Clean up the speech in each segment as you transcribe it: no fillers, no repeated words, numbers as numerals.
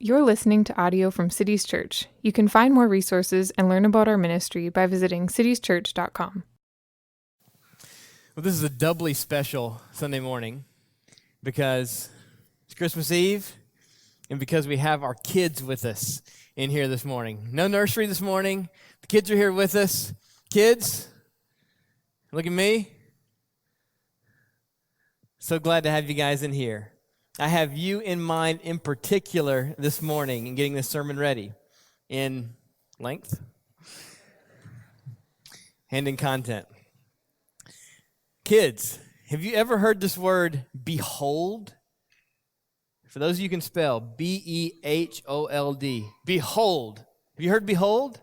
You're listening to audio from Cities Church. You can find more resources and learn about our ministry by visiting citieschurch.com. Well, this is a doubly special Sunday morning because it's Christmas Eve and because we have our kids with us in here this morning. No nursery this morning. The kids are here with us. Kids, look at me. So glad to have you guys in here. I have you in mind in particular this morning in getting this sermon ready in length and in content. Kids, have you ever heard this word behold? For those of you who can spell, B-E-H-O-L-D. Behold. Have you heard behold?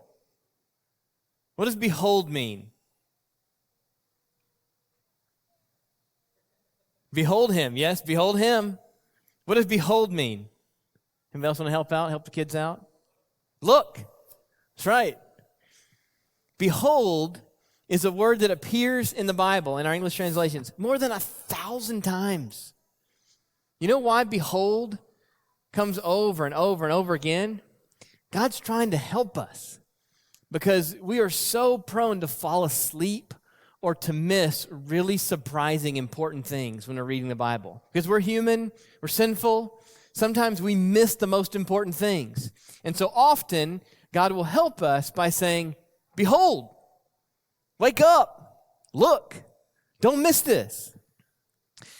What does behold mean? Behold him. Yes, behold him. What does behold mean? Anybody else want to help out, help the kids out? Look. That's right. Behold is a word that appears in the Bible, in our English translations, more than 1,000 times. You know why behold comes over and over and over again? God's trying to help us because we are so prone to fall asleep or to miss really surprising, important things when we're reading the Bible. Because we're human, we're sinful, sometimes we miss the most important things. And so often, God will help us by saying, behold, wake up, look, don't miss this.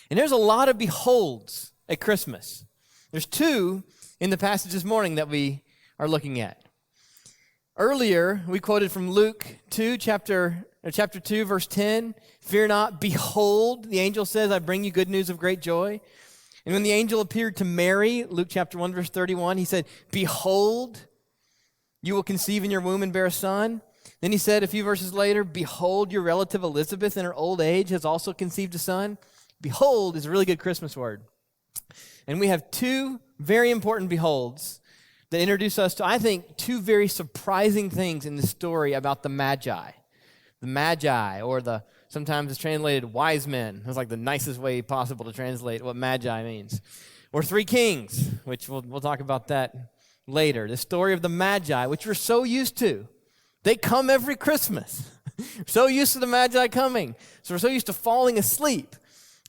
And there's a lot of beholds at Christmas. There's two in the passage this morning that we are looking at. Earlier, we quoted from Luke 2, chapter 2, verse 10. Fear not, behold, the angel says, I bring you good news of great joy. And when the angel appeared to Mary, Luke chapter 1, verse 31, he said, behold, you will conceive in your womb and bear a son. Then he said a few verses later, behold, your relative Elizabeth in her old age has also conceived a son. Behold is a really good Christmas word. And we have two very important beholds that introduce us to, I think, two very surprising things in the story about the Magi. The Magi, or sometimes it's translated wise men. That's like the nicest way possible to translate what Magi means. Or three kings, which we'll talk about that later. The story of the Magi, which we're so used to. They come every Christmas. We're so used to the Magi coming. So we're so used to falling asleep.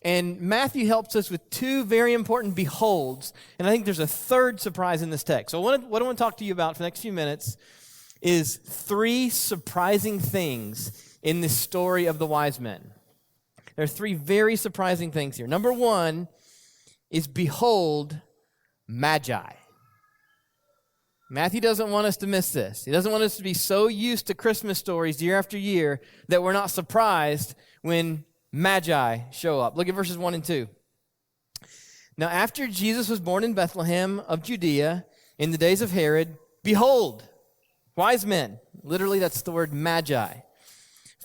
And Matthew helps us with two very important beholds, and I think there's a third surprise in this text. So what I want to talk to you about for the next few minutes is three surprising things in this story of the wise men. There are three very surprising things here. Number one is behold, Magi. Matthew doesn't want us to miss this. He doesn't want us to be so used to Christmas stories year after year that we're not surprised when Magi show up. Look at verses 1 and 2. Now, after Jesus was born in Bethlehem of Judea, in the days of Herod, behold, wise men, literally that's the word Magi,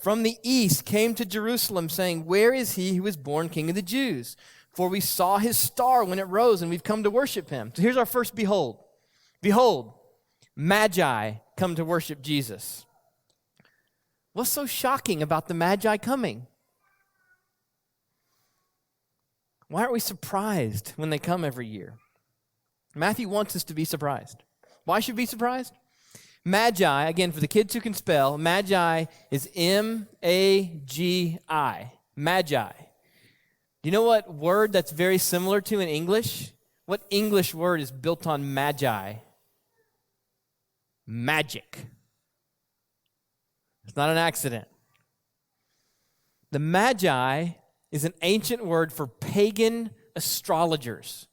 from the east came to Jerusalem, saying, where is he who was born King of the Jews? For we saw his star when it rose, and we've come to worship him. So here's our first behold. Behold, Magi come to worship Jesus. What's so shocking about the Magi coming? Why aren't we surprised when they come every year? Matthew wants us to be surprised. Why should we be surprised? Magi, again, for the kids who can spell, Magi is M-A-G-I. Magi. Do you know what word that's very similar to in English? What English word is built on Magi? Magic. It's not an accident. The Magi is an ancient word for pagan astrologers.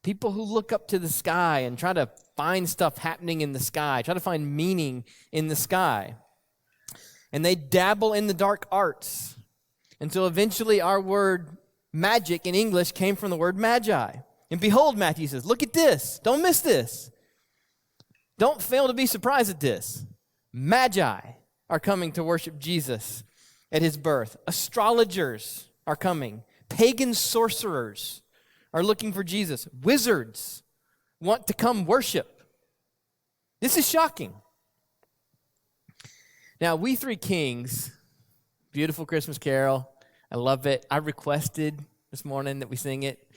People who look up to the sky and try to find stuff happening in the sky, try to find meaning in the sky. And they dabble in the dark arts until eventually our word magic in English came from the word magi. And behold, Matthew says, look at this. Don't miss this. Don't fail to be surprised at this. Magi are coming to worship Jesus at his birth. Astrologers are coming. Pagan sorcerers are looking for Jesus. Wizards want to come worship. This is shocking. Now, We Three Kings, beautiful Christmas carol. I love it. I requested this morning that we sing it.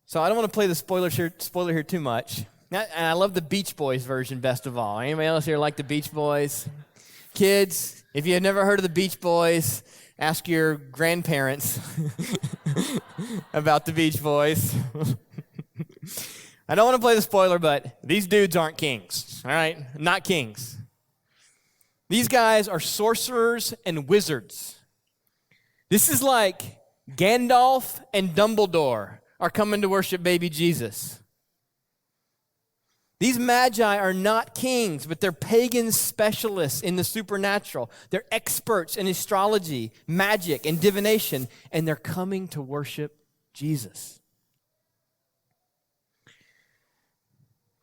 So I don't want to play the spoiler here too much. And I love the Beach Boys version best of all. Anybody else here like the Beach Boys? Kids, if you have never heard of the Beach Boys, ask your grandparents about the Beach Boys. I don't want to play the spoiler, but these dudes aren't kings, all right? Not kings. These guys are sorcerers and wizards. This is like Gandalf and Dumbledore are coming to worship baby Jesus. These magi are not kings, but they're pagan specialists in the supernatural. They're experts in astrology, magic, and divination, and they're coming to worship Jesus.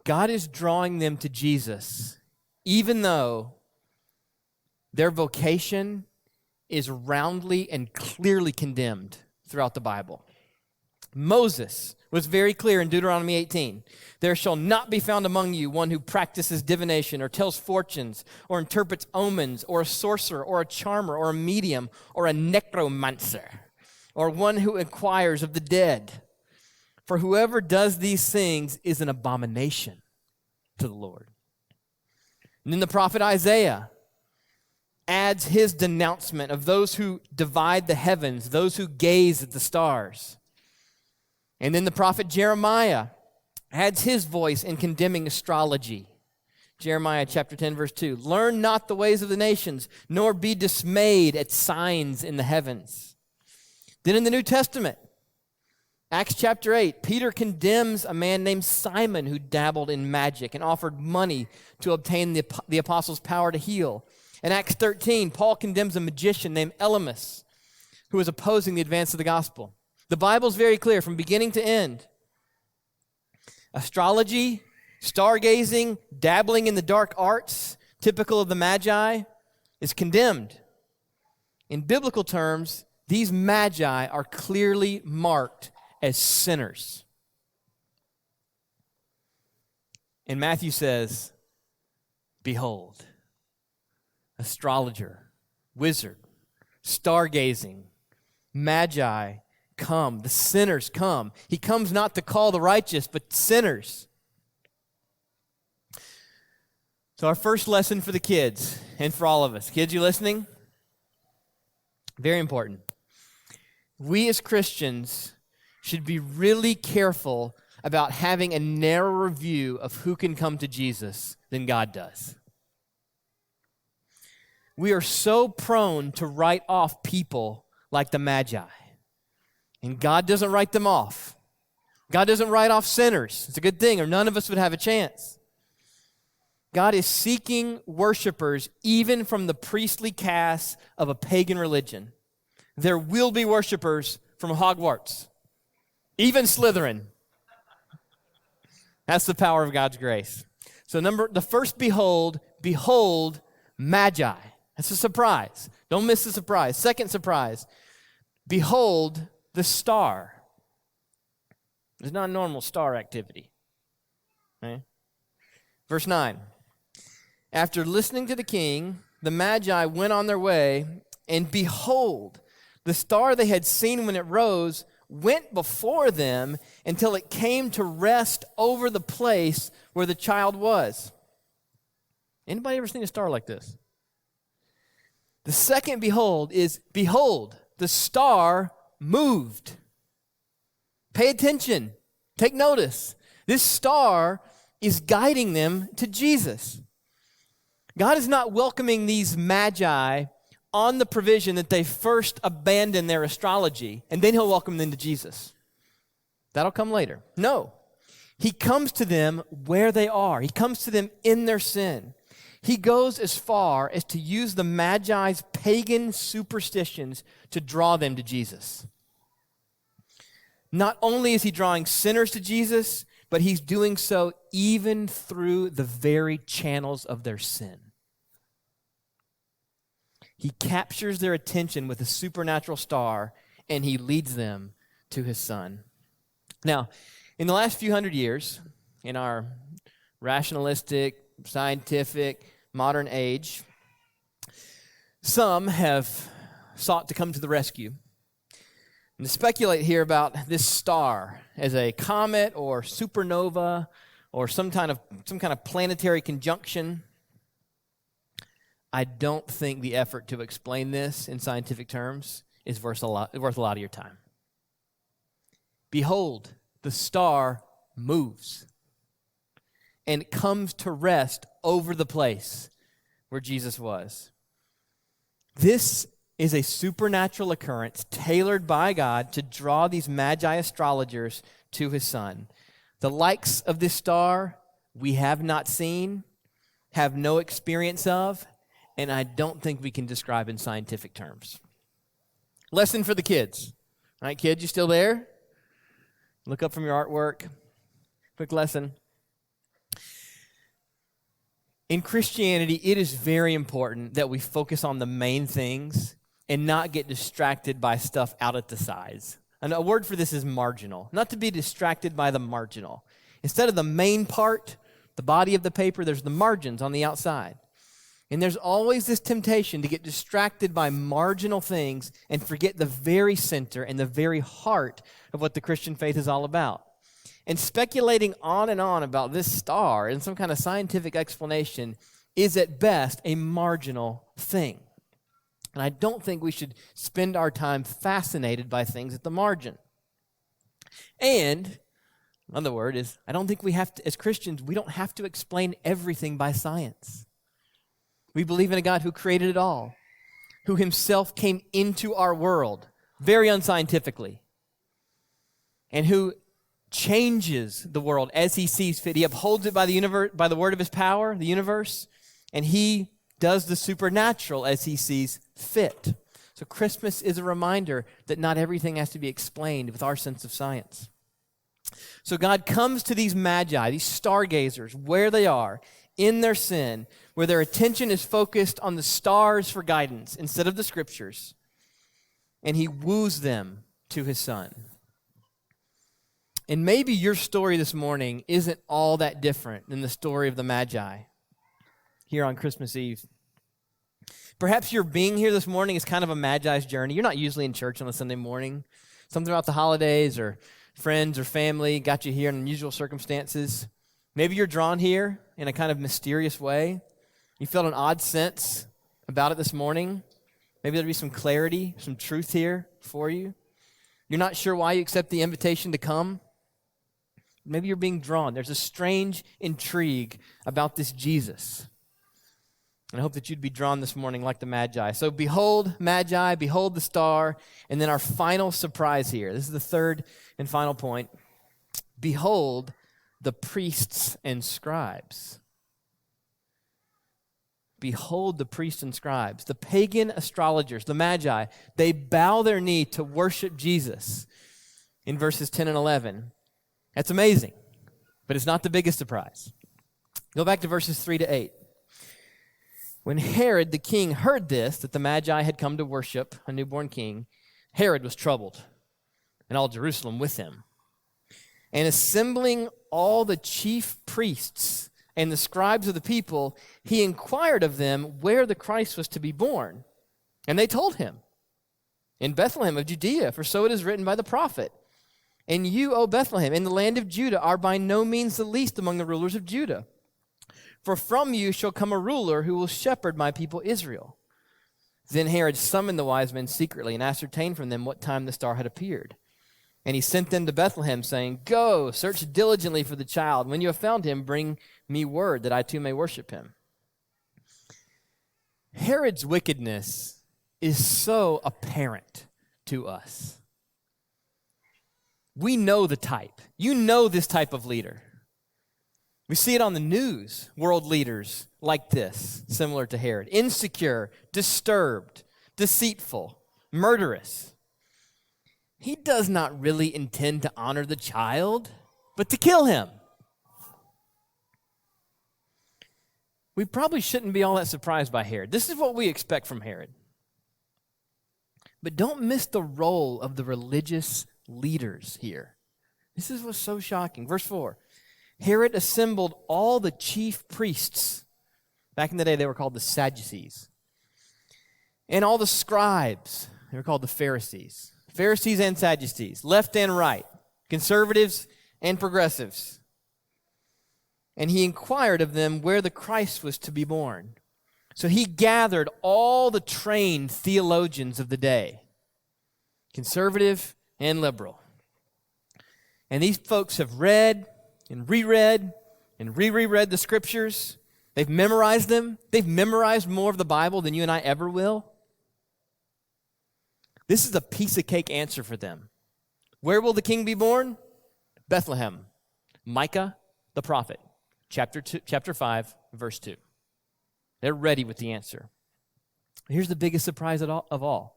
God is drawing them to Jesus, even though their vocation is roundly and clearly condemned throughout the Bible. Moses was very clear in Deuteronomy 18. There shall not be found among you one who practices divination or tells fortunes or interprets omens or a sorcerer or a charmer or a medium or a necromancer or one who inquires of the dead. For whoever does these things is an abomination to the Lord. And then the prophet Isaiah adds his denouncement of those who divide the heavens, those who gaze at the stars. And then the prophet Jeremiah adds his voice in condemning astrology. Jeremiah chapter 10, verse 2. Learn not the ways of the nations, nor be dismayed at signs in the heavens. Then in the New Testament, Acts chapter 8, Peter condemns a man named Simon who dabbled in magic and offered money to obtain the apostles' power to heal. In Acts 13, Paul condemns a magician named Elymas who was opposing the advance of the gospel. The Bible's very clear from beginning to end. Astrology, stargazing, dabbling in the dark arts, typical of the Magi, is condemned. In biblical terms, these Magi are clearly marked as sinners. And Matthew says, behold, astrologer, wizard, stargazing, Magi come. The sinners come. He comes not to call the righteous, but sinners. So our first lesson for the kids and for all of us. Kids, you listening? Very important. We as Christians should be really careful about having a narrower view of who can come to Jesus than God does. We are so prone to write off people like the Magi. And God doesn't write them off. God doesn't write off sinners. It's a good thing, or none of us would have a chance. God is seeking worshipers even from the priestly caste of a pagan religion. There will be worshipers from Hogwarts, even Slytherin. That's the power of God's grace. So the first behold, Magi. That's a surprise. Don't miss the surprise. Second surprise, behold the star. It's not normal star activity. Okay? Verse 9. After listening to the king, the Magi went on their way, and behold, the star they had seen when it rose went before them until it came to rest over the place where the child was. Anybody ever seen a star like this? The second behold is, behold, the star moved. Pay attention. Take notice. This star is guiding them to Jesus. God is not welcoming these Magi on the provision that they first abandon their astrology, and then he'll welcome them to Jesus. That'll come later. No. He comes to them where they are. He comes to them in their sin. He goes as far as to use the Magi's pagan superstitions to draw them to Jesus. Not only is he drawing sinners to Jesus, but he's doing so even through the very channels of their sin. He captures their attention with a supernatural star, and he leads them to his son. Now, in the last few hundred years, in our rationalistic, scientific, modern age, some have sought to come to the rescue and to speculate here about this star as a comet or supernova or some kind of planetary conjunction. I don't think the effort to explain this in scientific terms is worth a lot of your time. Behold, the star moves and comes to rest over the place where Jesus was. This is a supernatural occurrence tailored by God to draw these magi astrologers to his son. The likes of this star we have not seen, have no experience of, and I don't think we can describe in scientific terms. Lesson for the kids. All right, kids, you still there? Look up from your artwork. Quick lesson. In Christianity, it is very important that we focus on the main things and not get distracted by stuff out at the sides. And a word for this is marginal. Not to be distracted by the marginal. Instead of the main part, the body of the paper, there's the margins on the outside. And there's always this temptation to get distracted by marginal things and forget the very center and the very heart of what the Christian faith is all about. And speculating on and on about this star and some kind of scientific explanation is at best a marginal thing. And I don't think we should spend our time fascinated by things at the margin. And another word is, I don't think we have to, as Christians, we don't have to explain everything by science. We believe in a God who created it all, who himself came into our world very unscientifically, and who changes the world as he sees fit. He upholds it by the universe, by the word of his power, the universe, and he does the supernatural as he sees fit. So Christmas is a reminder that not everything has to be explained with our sense of science. So God comes to these magi, these stargazers, where they are in their sin, where their attention is focused on the stars for guidance instead of the scriptures, and he woos them to his son. And maybe your story this morning isn't all that different than the story of the Magi here on Christmas Eve. Perhaps your being here this morning is kind of a Magi's journey. You're not usually in church on a Sunday morning. Something about the holidays or friends or family got you here in unusual circumstances. Maybe you're drawn here in a kind of mysterious way. You felt an odd sense about it this morning. Maybe there'll be some clarity, some truth here for you. You're not sure why you accept the invitation to come. Maybe you're being drawn. There's a strange intrigue about this Jesus. And I hope that you'd be drawn this morning like the Magi. So behold, Magi, behold the star, and then our final surprise here. This is the third and final point. Behold the priests and scribes. Behold the priests and scribes. The pagan astrologers, the Magi, they bow their knee to worship Jesus in verses 10 and 11. That's amazing, but it's not the biggest surprise. Go back to verses 3 to 8. When Herod the king heard this, that the Magi had come to worship a newborn king, Herod was troubled, and all Jerusalem with him. And assembling all the chief priests and the scribes of the people, he inquired of them where the Christ was to be born. And they told him, in Bethlehem of Judea, for so it is written by the prophet. And you, O Bethlehem, in the land of Judah, are by no means the least among the rulers of Judah. For from you shall come a ruler who will shepherd my people Israel. Then Herod summoned the wise men secretly and ascertained from them what time the star had appeared. And he sent them to Bethlehem, saying, Go, search diligently for the child. When you have found him, bring me word that I too may worship him. Herod's wickedness is so apparent to us. We know the type. You know this type of leader. We see it on the news, world leaders like this, similar to Herod. Insecure, disturbed, deceitful, murderous. He does not really intend to honor the child, but to kill him. We probably shouldn't be all that surprised by Herod. This is what we expect from Herod. But don't miss the role of the religious leaders here. This is what's so shocking. Verse 4, Herod assembled all the chief priests. Back in the day, they were called the Sadducees. And all the scribes. They were called the Pharisees. Pharisees and Sadducees, left and right, conservatives and progressives. and he inquired of them where the Christ was to be born. So he gathered all the trained theologians of the day, conservative and liberal. And these folks have read and reread and reread the scriptures. They've memorized them. They've memorized more of the Bible than you and I ever will. This is a piece of cake answer for them. Where will the king be born? Bethlehem. Micah the prophet, chapter 5, verse 2. They're ready with the answer. Here's the biggest surprise of all.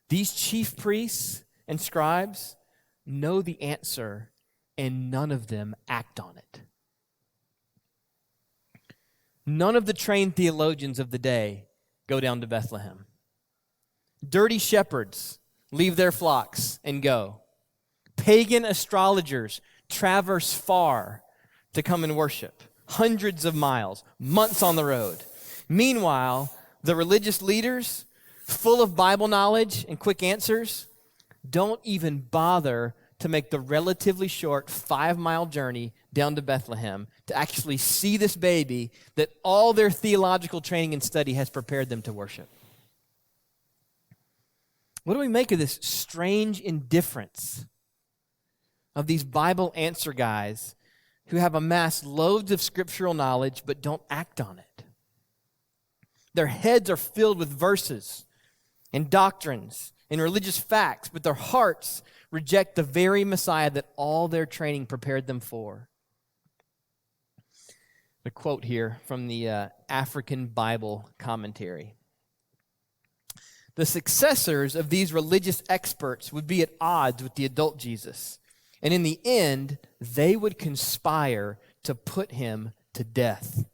These chief priests and scribes know the answer, and none of them act on it. None of the trained theologians of the day go down to Bethlehem. Dirty shepherds leave their flocks and go. Pagan astrologers traverse far to come and worship. Hundreds of miles, months on the road. Meanwhile, the religious leaders, full of Bible knowledge and quick answers, don't even bother to make the relatively short 5-mile journey down to Bethlehem to actually see this baby that all their theological training and study has prepared them to worship. What do we make of this strange indifference of these Bible answer guys who have amassed loads of scriptural knowledge but don't act on it? Their heads are filled with verses and doctrines and religious facts, but their hearts reject the very Messiah that all their training prepared them for. A quote here from the African Bible Commentary. The successors of these religious experts would be at odds with the adult Jesus, and in the end, they would conspire to put him to death.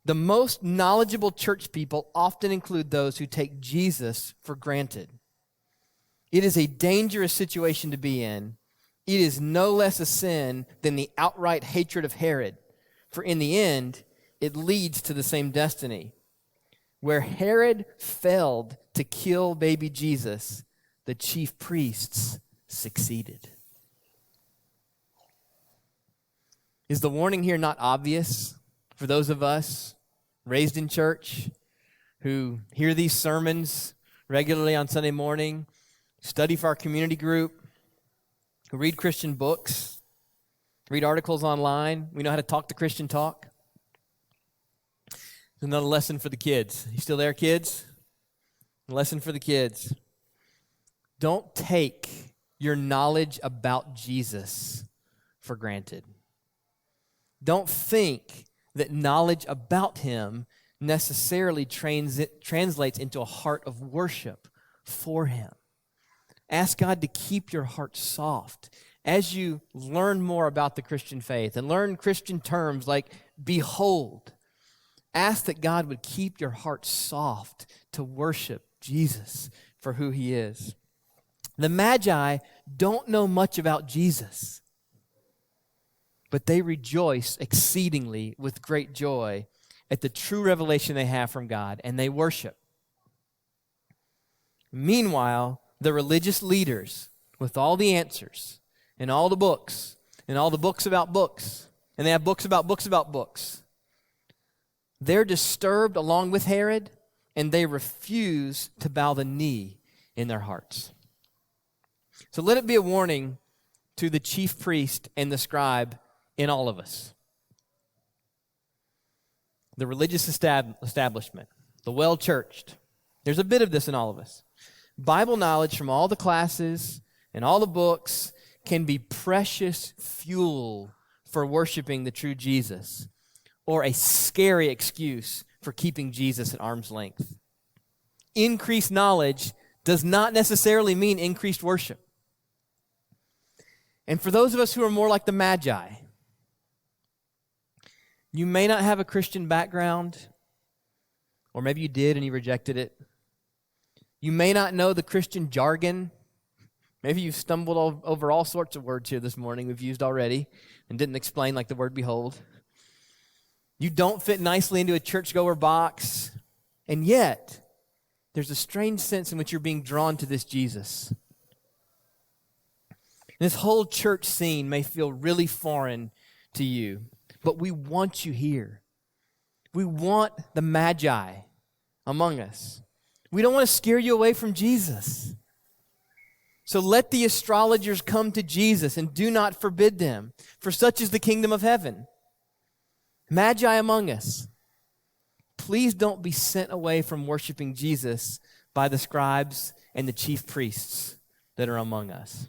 The most knowledgeable church people often include those who take Jesus for granted. It is a dangerous situation to be in. It is no less a sin than the outright hatred of Herod, for in the end, it leads to the same destiny. Where Herod failed to kill baby Jesus, the chief priests succeeded. Is the warning here not obvious for those of us raised in church who hear these sermons regularly on Sunday morning, study for our community group, who read Christian books, read articles online? We know how to talk the Christian talk. Another lesson for the kids. You still there, kids? A lesson for the kids. Don't take your knowledge about Jesus for granted. Don't think that knowledge about him necessarily translates into a heart of worship for him. Ask God to keep your heart soft as you learn more about the Christian faith and learn Christian terms like behold. Ask that God would keep your heart soft to worship Jesus for who he is. The Magi don't know much about Jesus, but they rejoice exceedingly with great joy at the true revelation they have from God, and they worship. Meanwhile, the religious leaders, with all the answers and all the books about books, and they have books about books about books, they're disturbed along with Herod, and they refuse to bow the knee in their hearts. So let it be a warning to the chief priest and the scribe in all of us. The religious establishment, the well-churched. There's a bit of this in all of us. Bible knowledge from all the classes and all the books can be precious fuel for worshiping the true Jesus, or a scary excuse for keeping Jesus at arm's length. Increased knowledge does not necessarily mean increased worship. And for those of us who are more like the Magi, you may not have a Christian background, or maybe you did and you rejected it. You may not know the Christian jargon. Maybe you've stumbled over all sorts of words here this morning we've used already and didn't explain, like the word behold. You don't fit nicely into a churchgoer box, and yet there's a strange sense in which you're being drawn to this Jesus. This whole church scene may feel really foreign to you. but we want you here. We want the Magi among us. We don't want to scare you away from Jesus. So let the astrologers come to Jesus and do not forbid them, for such is the kingdom of heaven. Magi among us. Please don't be sent away from worshiping Jesus by the scribes and the chief priests that are among us.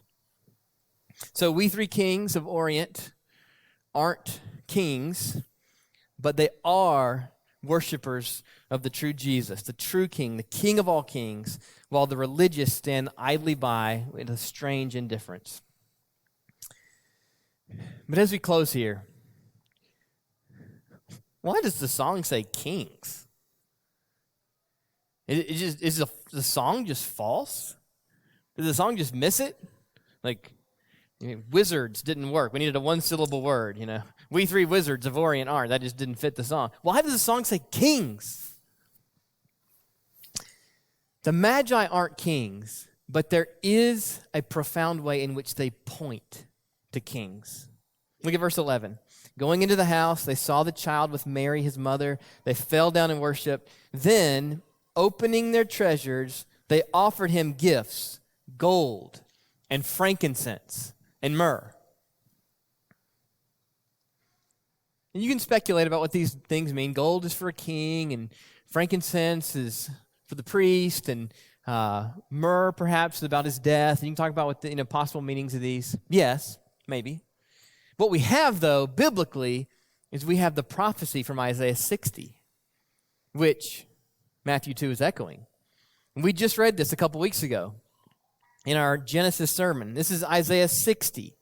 So we three kings of Orient aren't kings, but they are worshipers of the true Jesus, the true King, the King of all kings, while the religious stand idly by with a strange indifference. But as we close here, why does the song say kings? Is the song just false? Did the song just miss it? Like, wizards didn't work. We needed a one-syllable word, We three wizards of Orient are. That just didn't fit the song. Why does the song say kings? The Magi aren't kings, but there is a profound way in which they point to kings. Look at verse 11. Going into the house, they saw the child with Mary, his mother. They fell down and worshiped. Then, opening their treasures, they offered him gifts, gold and frankincense and myrrh. And you can speculate about what these things mean. Gold is for a king, and frankincense is for the priest, and myrrh perhaps is about his death. And you can talk about what the possible meanings of these. Yes, maybe. What we have, though, biblically, is we have the prophecy from Isaiah 60, which Matthew 2 is echoing. And we just read this a couple weeks ago in our Genesis sermon. This is Isaiah 60.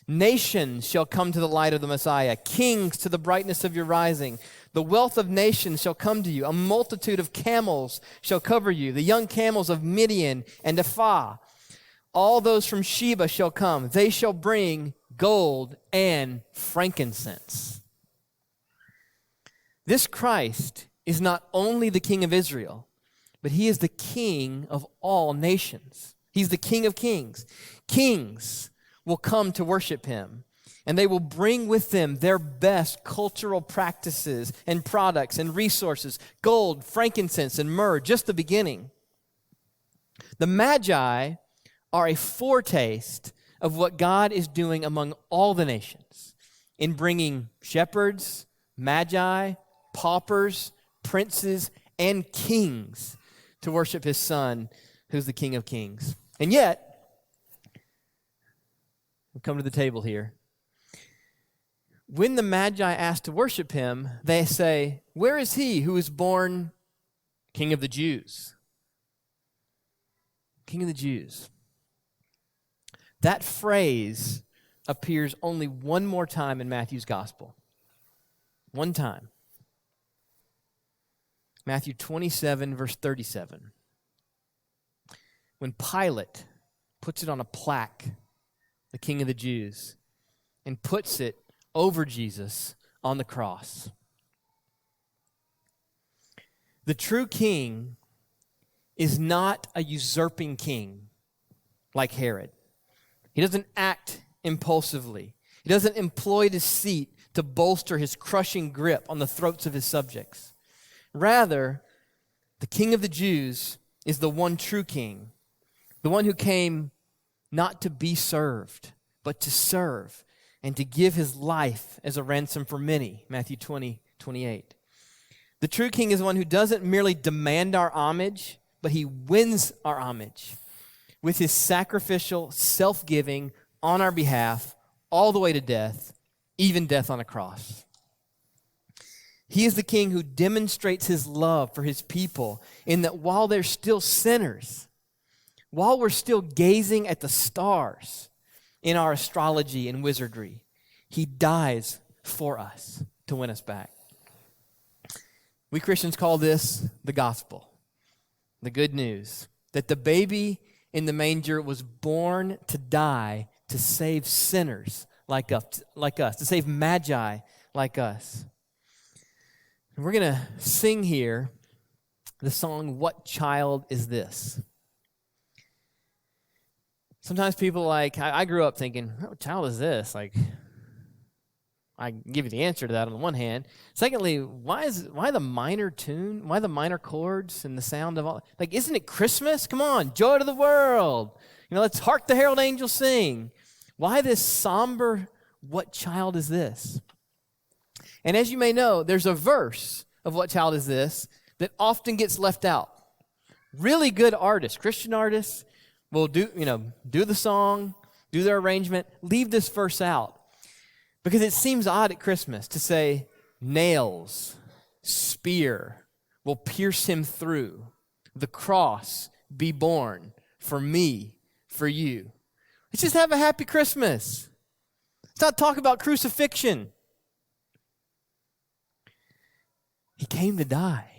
Nations shall come to the light of the Messiah, kings to the brightness of your rising. The wealth of nations shall come to you. A multitude of camels shall cover you, the young camels of Midian and Ephah. All those from Sheba shall come. They shall bring gold and frankincense. This Christ is not only the King of Israel, but he is the King of all nations. He's the King of kings. Kings will come to worship him, and they will bring with them their best cultural practices and products and resources, gold, frankincense, and myrrh, just the beginning. The Magi are a foretaste of what God is doing among all the nations in bringing shepherds, magi, paupers, princes, and kings to worship his Son, who's the King of kings. And yet, we come to the table here. When the Magi ask to worship him, they say, "Where is he who is born King of the Jews?" King of the Jews. That phrase appears only one more time in Matthew's gospel. One time. Matthew 27, verse 37. When Pilate puts it on a plaque, the King of the Jews, and puts it over Jesus on the cross. The true king is not a usurping king like Herod. He doesn't act impulsively. He doesn't employ deceit to bolster his crushing grip on the throats of his subjects. Rather, the King of the Jews is the one true king, the one who came not to be served, but to serve and to give his life as a ransom for many, Matthew 20:28. The true king is one who doesn't merely demand our homage, but he wins our homage with his sacrificial, self-giving on our behalf, all the way to death, even death on a cross. He is the king who demonstrates his love for his people in that while they're still sinners, while we're still gazing at the stars in our astrology and wizardry, he dies for us to win us back. We Christians call this the gospel, the good news, that the baby in the manger was born to die to save sinners like us, to save magi like us. And we're going to sing here the song, "What Child Is This?" Sometimes people I grew up thinking, what child is this? I can give you the answer to that on the one hand. Secondly, why the minor tune? Why the minor chords and the sound of all? Like, isn't it Christmas? Come on, joy to the world. Let's hark the herald angels sing. Why this somber, what child is this? And as you may know, there's a verse of what child is this that often gets left out. Really good artists, Christian artists, will do the song, do their arrangement, leave this verse out. Because it seems odd at Christmas to say, nails, spear will pierce him through. The cross be born for me, for you. Let's just have a happy Christmas. Let's not talk about crucifixion. He came to die.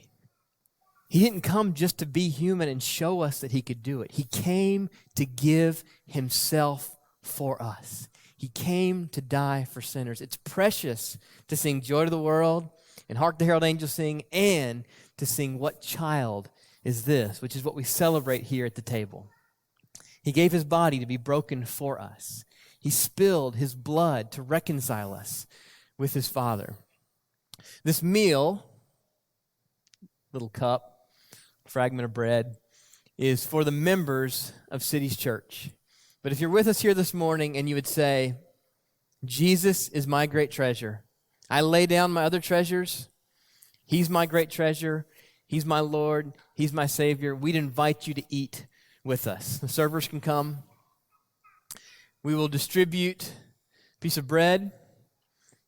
He didn't come just to be human and show us that he could do it. He came to give himself for us. He came to die for sinners. It's precious to sing Joy to the World and Hark the Herald Angels Sing, and to sing What Child Is This, which is what we celebrate here at the table. He gave his body to be broken for us. He spilled his blood to reconcile us with his Father. This meal, little cup, fragment of bread, is for the members of Cities Church. But if you're with us here this morning and you would say, Jesus is my great treasure. I lay down my other treasures. He's my great treasure. He's my Lord. He's my Savior. We'd invite you to eat with us. The servers can come. We will distribute a piece of bread.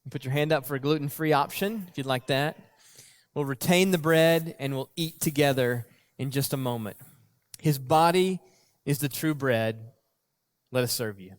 You put your hand up for a gluten-free option if you'd like that. We'll retain the bread and we'll eat together in just a moment. His body is the true bread. Let us serve you.